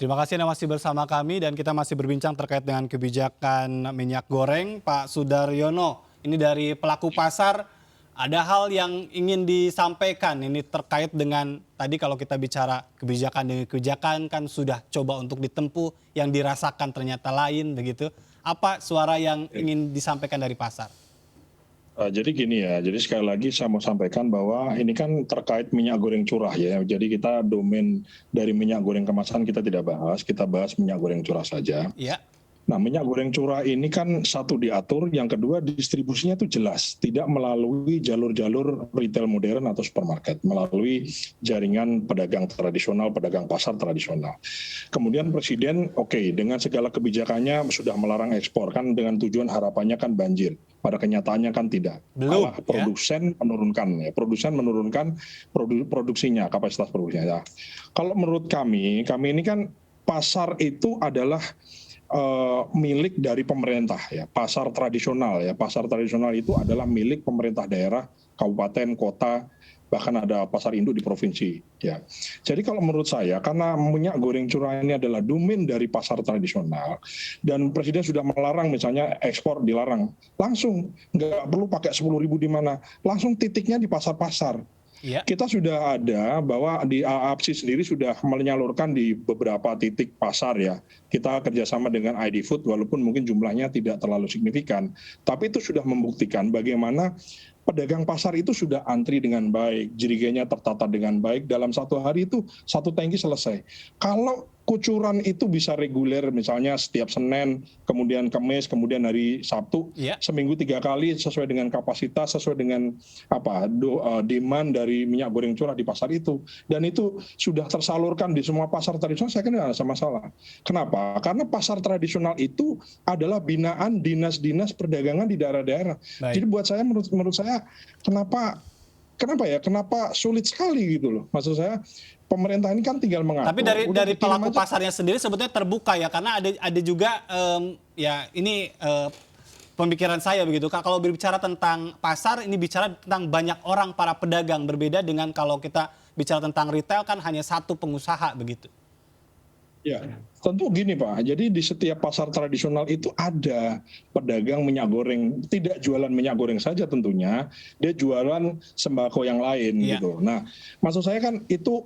Terima kasih Anda masih bersama kami dan kita masih berbincang terkait dengan kebijakan minyak goreng. Pak Sudaryono, ini dari pelaku pasar, ada hal yang ingin disampaikan ini terkait dengan tadi kalau kita bicara kebijakan demi kebijakan kan sudah coba untuk ditempuh, yang dirasakan ternyata lain begitu. Apa suara yang ingin disampaikan dari pasar? Jadi gini ya, jadi sekali lagi saya mau sampaikan bahwa ini kan terkait minyak goreng curah ya. Jadi kita domain dari minyak goreng kemasan kita tidak bahas, kita bahas minyak goreng curah saja. Ya. Nah, minyak goreng curah ini kan satu diatur, yang kedua distribusinya itu jelas, tidak melalui jalur-jalur retail modern atau supermarket, melalui jaringan pedagang tradisional, pedagang pasar tradisional. Kemudian Presiden, dengan segala kebijakannya sudah melarang ekspor, kan dengan tujuan harapannya kan banjir. Pada kenyataannya kan tidak. Belum, malah produsen menurunkan produksinya, kapasitas produksinya. Kalau menurut kami ini kan pasar itu adalah milik dari pemerintah ya, pasar tradisional itu adalah milik pemerintah daerah, kabupaten, kota, bahkan ada pasar induk di provinsi ya. Jadi kalau menurut saya, karena minyak goreng curah ini adalah domain dari pasar tradisional dan Presiden sudah melarang, misalnya ekspor dilarang, langsung nggak perlu pakai 10.000 di mana, langsung titiknya di pasar-pasar. Ya. Kita sudah ada bahwa di AAPSI sendiri sudah menyalurkan di beberapa titik pasar ya. Kita kerjasama dengan ID Food walaupun mungkin jumlahnya tidak terlalu signifikan. Tapi itu sudah membuktikan bagaimana pedagang pasar itu sudah antri dengan baik, jiriganya tertata dengan baik, dalam satu hari itu satu tangki selesai. Kalau kucuran itu bisa reguler, misalnya setiap Senin, kemudian Kamis, kemudian hari Sabtu, seminggu 3 kali sesuai dengan kapasitas, sesuai dengan demand dari minyak goreng curah di pasar itu. Dan itu sudah tersalurkan di semua pasar tradisional, saya kira tidak ada masalah. Kenapa? Karena pasar tradisional itu adalah binaan dinas-dinas perdagangan di daerah-daerah. Jadi buat saya, menurut saya, kenapa sulit sekali gitu loh. Maksud saya, pemerintah ini kan tinggal mengatur. Tapi dari pelaku pasarnya sendiri sebetulnya terbuka ya, karena ada juga pemikiran saya begitu. Kalau berbicara tentang pasar, ini bicara tentang banyak orang, para pedagang, berbeda dengan kalau kita bicara tentang retail kan hanya satu pengusaha begitu. Ya, tentu gini Pak, jadi di setiap pasar tradisional itu ada pedagang minyak goreng, tidak jualan minyak goreng saja tentunya, dia jualan sembako yang lain gitu. Nah, maksud saya kan itu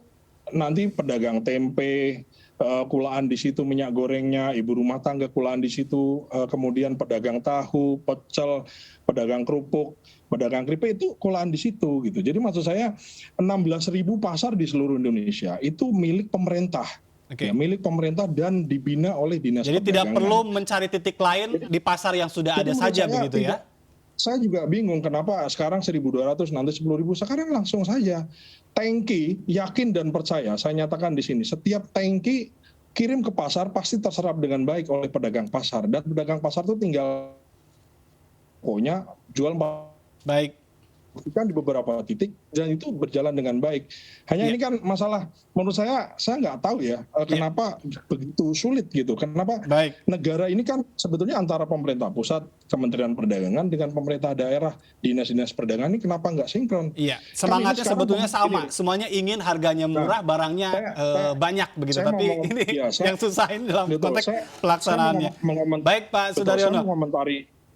nanti pedagang tempe, kulaan di situ minyak gorengnya, ibu rumah tangga kulaan di situ, kemudian pedagang tahu, pecel, pedagang kerupuk, pedagang keripik itu kulaan di situ gitu. Jadi maksud saya 16.000 pasar di seluruh Indonesia itu milik pemerintah. Ya, milik pemerintah dan dibina oleh dinas perdagangan. Jadi tidak perlu mencari titik lain di pasar yang sudah ada saja begitu ya? Saya juga bingung kenapa sekarang 1.200 nanti 10.000, sekarang langsung saja. Tangki, yakin dan percaya, saya nyatakan di sini, setiap tangki kirim ke pasar pasti terserap dengan baik oleh pedagang pasar. Dan pedagang pasar itu tinggal pokoknya jual baik kan di beberapa titik dan itu berjalan dengan baik. Hanya ini kan masalah, menurut saya nggak tahu ya kenapa begitu sulit gitu. Kenapa negara ini kan sebetulnya antara pemerintah pusat, Kementerian Perdagangan dengan pemerintah daerah, dinas-dinas perdagangan ini kenapa nggak sinkron? Iya, semangatnya sebetulnya sama. Semuanya ingin harganya murah, barangnya banyak begitu. Tapi yang susah ini dalam konteks pelaksanaannya. Baik Pak Sudaryono.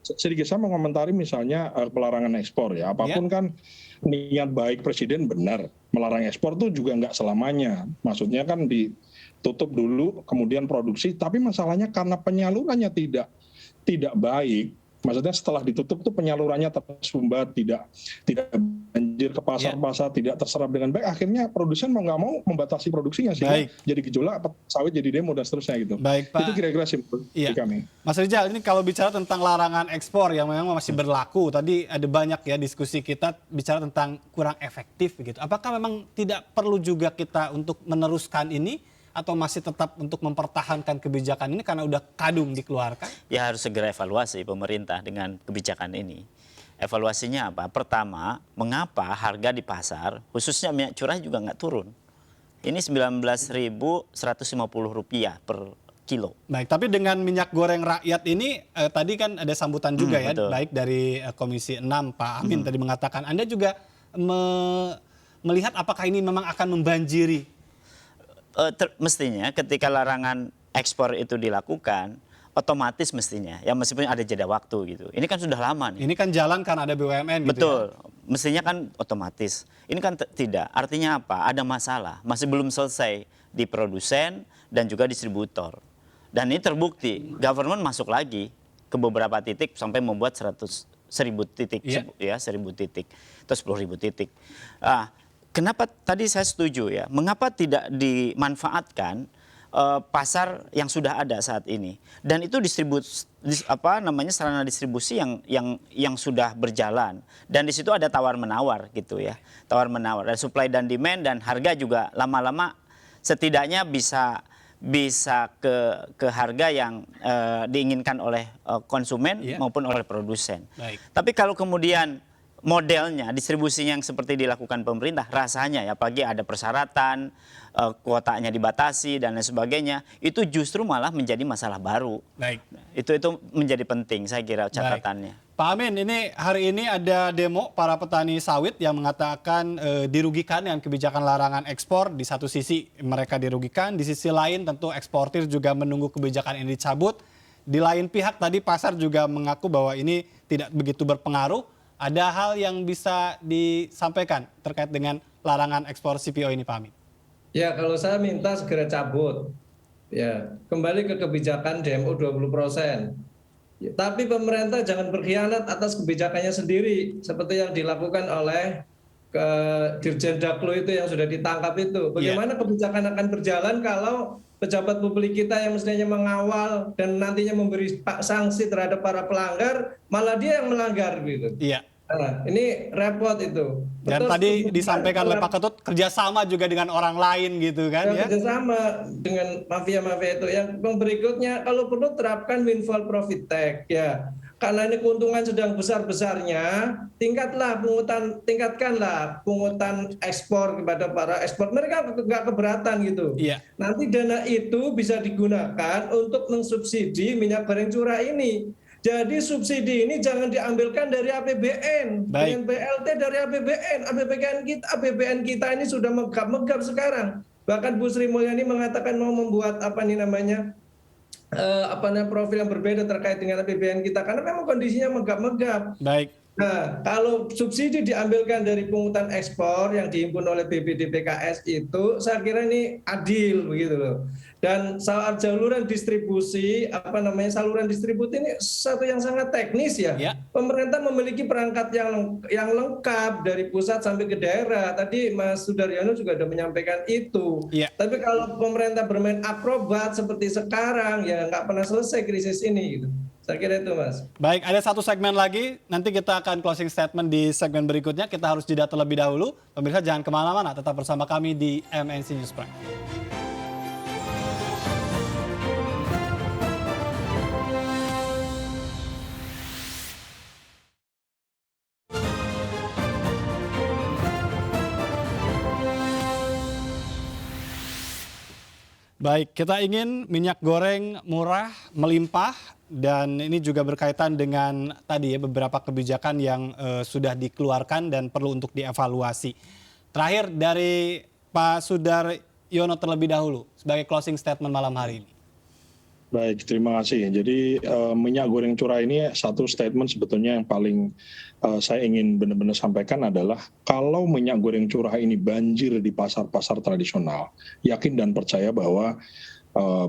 Sedikit saya mengomentari misalnya pelarangan ekspor ya, apapun kan niat baik Presiden benar, melarang ekspor itu juga nggak selamanya, maksudnya kan ditutup dulu kemudian produksi, tapi masalahnya karena penyalurannya tidak baik, maksudnya setelah ditutup tuh penyalurannya tersumbat, tidak banjir ke pasar-pasar, tidak terserap dengan baik, akhirnya produsen mau nggak mau membatasi produksinya sehingga jadi gejolak, sawit jadi demo dan seterusnya gitu. Baik, Pak. Itu kira-kira simpel di kami. Mas Rizal, ini kalau bicara tentang larangan ekspor yang memang masih berlaku, tadi ada banyak ya diskusi kita bicara tentang kurang efektif gitu. Apakah memang tidak perlu juga kita untuk meneruskan ini? Atau masih tetap untuk mempertahankan kebijakan ini karena udah kadung dikeluarkan? Ya harus segera evaluasi pemerintah dengan kebijakan ini. Evaluasinya apa? Pertama, mengapa harga di pasar, khususnya minyak curah juga nggak turun? Ini Rp19.150 per kilo. Baik, tapi dengan minyak goreng rakyat ini, tadi kan ada sambutan juga ya, betul. Baik dari Komisi 6, Pak Amin tadi mengatakan, Anda juga melihat apakah ini memang akan membanjiri mestinya ketika larangan ekspor itu dilakukan, otomatis mestinya, ya meskipun ada jeda waktu gitu. Ini kan sudah lama nih. Ini kan jalan karena ada BUMN gitu Betul, ya. mestinya kan otomatis. Ini kan tidak. Artinya apa? Ada masalah, masih belum selesai di produsen dan juga distributor. Dan ini terbukti, government masuk lagi ke beberapa titik sampai membuat 1.000 titik, Iya. ya 1.000 titik atau 10.000 titik. Kenapa tadi saya setuju ya? Mengapa tidak dimanfaatkan pasar yang sudah ada saat ini? Dan itu sarana distribusi yang sudah berjalan. Dan di situ ada tawar menawar gitu ya, tawar menawar. Ada supply dan demand, dan harga juga lama-lama setidaknya bisa ke harga yang diinginkan oleh konsumen maupun oleh produsen. Baik. Tapi kalau kemudian modelnya, distribusinya yang seperti dilakukan pemerintah, rasanya ya apalagi ada persyaratan, kuotanya dibatasi dan lain sebagainya, itu justru malah menjadi masalah baru. Baik. Itu menjadi penting saya kira catatannya. Pak Amin, ini hari ini ada demo para petani sawit yang mengatakan dirugikan dengan kebijakan larangan ekspor. Di satu sisi mereka dirugikan, di sisi lain tentu eksportir juga menunggu kebijakan ini dicabut. Di lain pihak tadi pasar juga mengaku bahwa ini tidak begitu berpengaruh. Ada hal yang bisa disampaikan terkait dengan larangan ekspor CPO ini, Pak Amin? Ya, kalau saya minta segera cabut. Ya, kembali ke kebijakan DMO 20%. Ya, tapi pemerintah jangan berkhianat atas kebijakannya sendiri, seperti yang dilakukan oleh Dirjen Daklo itu yang sudah ditangkap itu. Bagaimana kebijakan akan berjalan kalau pejabat publik kita yang mestinya mengawal dan nantinya memberi sanksi terhadap para pelanggar, malah dia yang melanggar gitu. Iya. Nah, ini repot itu. Dan tadi disampaikan oleh Pak Ketut kerjasama juga dengan orang lain gitu kan ya? Kerjasama dengan mafia-mafia itu. Yang berikutnya, kalau perlu terapkan windfall profit tax ya. Karena ini keuntungan sedang besar-besarnya, tingkatkanlah pungutan ekspor kepada para ekspor. Mereka nggak keberatan gitu. Iya. Nanti dana itu bisa digunakan untuk mensubsidi minyak goreng curah ini. Jadi subsidi ini jangan diambilkan dari APBN, dengan BLT dari APBN. APBN kita ini sudah megap-megap sekarang. Bahkan Bu Sri Mulyani mengatakan mau membuat profil yang berbeda terkait dengan APBN kita karena memang kondisinya megap-megap. Baik. Nah, kalau subsidi diambilkan dari pungutan ekspor yang dihimpun oleh BPDPKS itu, saya kira ini adil begitu loh. Dan saluran distribusi, saluran distribusi ini satu yang sangat teknis ya. Pemerintah memiliki perangkat yang lengkap dari pusat sampai ke daerah. Tadi Mas Sudaryono juga sudah menyampaikan itu. Tapi kalau pemerintah bermain akrobat seperti sekarang, ya nggak pernah selesai krisis ini gitu. Saya kira itu, Mas. Baik, ada satu segmen lagi. Nanti kita akan closing statement di segmen berikutnya. Kita harus jeda terlebih dahulu. Pemirsa jangan kemana-mana, tetap bersama kami di MNC News Prime. Baik, kita ingin minyak goreng murah, melimpah, dan ini juga berkaitan dengan tadi ya beberapa kebijakan yang sudah dikeluarkan dan perlu untuk dievaluasi. Terakhir dari Pak Sudaryono terlebih dahulu sebagai closing statement malam hari ini. Baik, terima kasih. Jadi minyak goreng curah ini satu statement sebetulnya yang paling saya ingin benar-benar sampaikan adalah kalau minyak goreng curah ini banjir di pasar-pasar tradisional, yakin dan percaya bahwa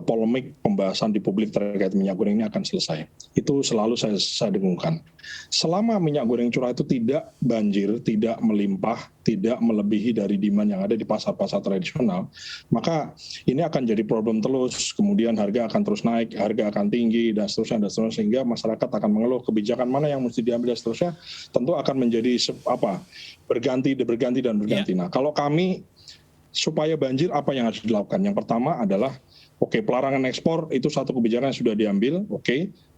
polemik pembahasan di publik terkait minyak goreng ini akan selesai. Itu selalu saya dengungkan. Selama minyak goreng curah itu tidak banjir, tidak melimpah, tidak melebihi dari demand yang ada di pasar-pasar tradisional, maka ini akan jadi problem terus. Kemudian harga akan terus naik, harga akan tinggi, dan seterusnya, sehingga masyarakat akan mengeluh kebijakan mana yang mesti diambil dan seterusnya, tentu akan menjadi berganti. Nah, kalau kami supaya banjir apa yang harus dilakukan? Yang pertama adalah pelarangan ekspor itu satu kebijakan yang sudah diambil,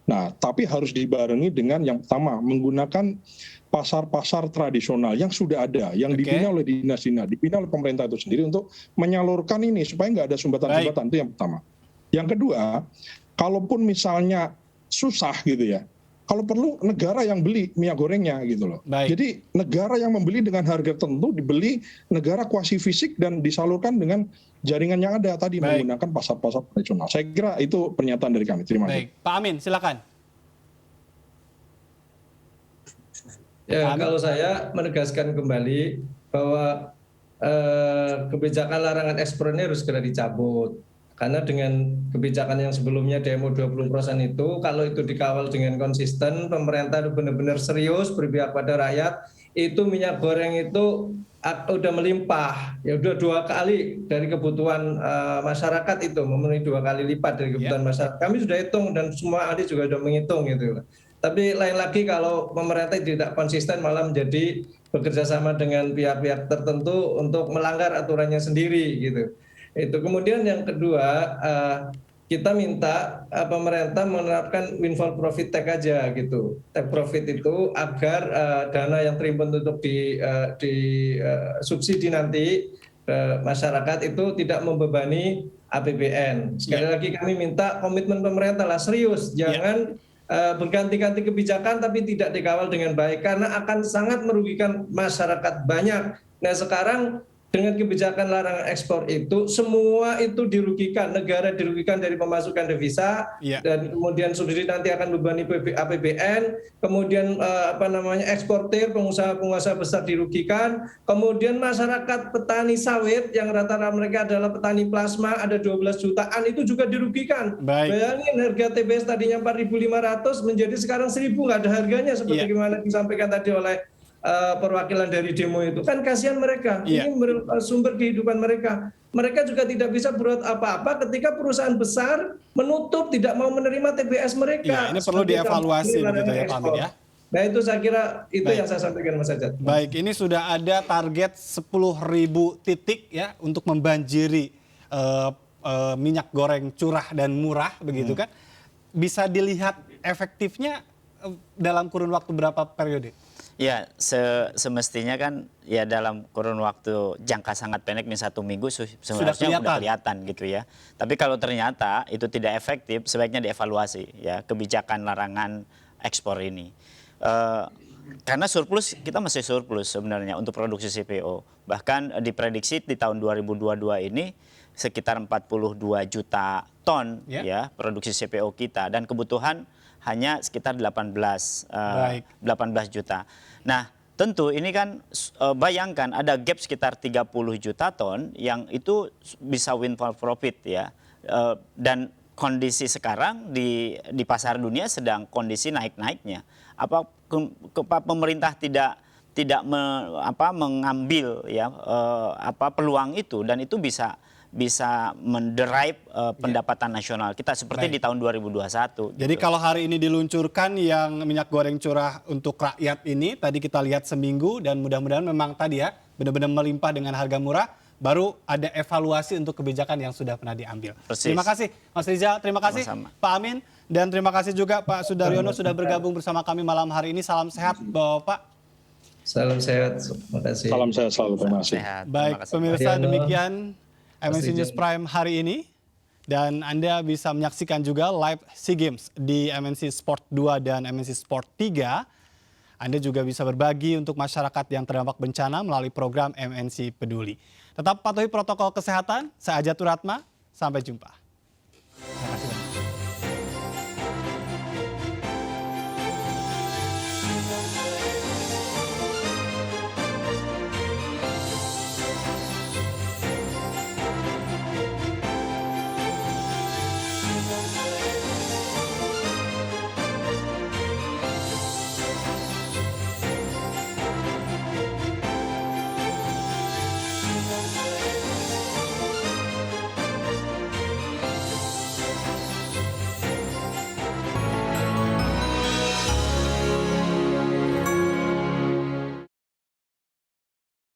Nah, tapi harus dibarengi dengan yang pertama, menggunakan pasar-pasar tradisional yang sudah ada, yang dibina oleh dinas-dinas, dibina oleh pemerintah itu sendiri untuk menyalurkan ini supaya nggak ada sumbatan-sumbatan. Itu yang pertama. Yang kedua, kalaupun misalnya susah gitu ya, kalau perlu negara yang beli minyak gorengnya gitu loh. Baik. Jadi negara yang membeli dengan harga tertentu, dibeli negara kuasi fisik dan disalurkan dengan jaringan yang ada tadi Baik. menggunakan pasar-pasar tradisional. Saya kira itu pernyataan dari kami. Terima kasih. Baik, Pak Amin, silakan. Ya, kalau saya menegaskan kembali bahwa kebijakan larangan ekspor ini harus segera dicabut. Karena dengan kebijakan yang sebelumnya demo 20% itu, kalau itu dikawal dengan konsisten, pemerintah benar-benar serius berpihak pada rakyat, itu minyak goreng itu udah melimpah, ya udah 2 kali dari kebutuhan masyarakat itu, memenuhi 2 kali lipat dari kebutuhan masyarakat. Kami sudah hitung dan semua ahli juga sudah menghitung gitu. Tapi lain lagi kalau pemerintah tidak konsisten malah menjadi bekerja sama dengan pihak-pihak tertentu untuk melanggar aturannya sendiri gitu. Itu kemudian yang kedua, kita minta pemerintah menerapkan windfall profit tax aja gitu. Tax profit itu agar dana yang terimbun untuk di subsidi nanti masyarakat itu tidak membebani APBN. Sekali lagi kami minta komitmen pemerintah lah serius, jangan berganti-ganti kebijakan tapi tidak dikawal dengan baik karena akan sangat merugikan masyarakat banyak. Nah sekarang dengan kebijakan larangan ekspor itu semua itu dirugikan, negara dirugikan dari pemasukan devisa dan kemudian subsidi nanti akan membebani APBN, kemudian eksportir, pengusaha-pengusaha besar dirugikan, kemudian masyarakat petani sawit yang rata-rata mereka adalah petani plasma ada 12 jutaan itu juga dirugikan. Bayangin harga TBS tadinya 4.500 menjadi sekarang 1.000 nggak ada harganya seperti gimana disampaikan tadi oleh perwakilan dari demo itu, kan kasihan mereka, ini sumber kehidupan mereka. Mereka juga tidak bisa berbuat apa-apa ketika perusahaan besar menutup, tidak mau menerima TBS mereka. Ini perlu dievaluasi begitu ya Pak Amin ya. Nah itu saya kira itu yang saya sampaikan Mas Ajat. Baik, ini sudah ada target 10.000 titik ya untuk membanjiri minyak goreng curah dan murah begitu kan. Bisa dilihat efektifnya dalam kurun waktu berapa periode? Ya, semestinya kan ya dalam kurun waktu jangka sangat pendek nih 1 minggu sebenarnya sudah kelihatan gitu ya. Tapi kalau ternyata itu tidak efektif, sebaiknya dievaluasi ya kebijakan larangan ekspor ini. Karena surplus, kita masih surplus sebenarnya untuk produksi CPO. Bahkan diprediksi di tahun 2022 ini sekitar 42 juta ton ya produksi CPO kita dan kebutuhan hanya sekitar 18 juta. Nah, tentu ini kan bayangkan ada gap sekitar 30 juta ton yang itu bisa windfall profit ya. Dan kondisi sekarang di pasar dunia sedang kondisi naik-naiknya. Apa pemerintah tidak mengambil ya peluang itu dan itu bisa menderive pendapatan nasional kita seperti di tahun 2021. Jadi kalau hari ini diluncurkan yang minyak goreng curah untuk rakyat ini, tadi kita lihat seminggu dan mudah-mudahan memang tadi ya benar-benar melimpah dengan harga murah, baru ada evaluasi untuk kebijakan yang sudah pernah diambil. Persis. Terima kasih Mas Rizal, terima kasih Pak Amin, dan terima kasih juga Pak Sudaryono sudah bergabung bersama kami malam hari ini. Salam sehat Bapak. Salam sehat, terima kasih. Salam sehat selalu, terima kasih. Baik pemirsa, demikian MNC News Prime hari ini, dan Anda bisa menyaksikan juga live SEA Games di MNC Sport 2 dan MNC Sport 3. Anda juga bisa berbagi untuk masyarakat yang terdampak bencana melalui program MNC Peduli. Tetap patuhi protokol kesehatan. Saya Ajatul Ratma, sampai jumpa.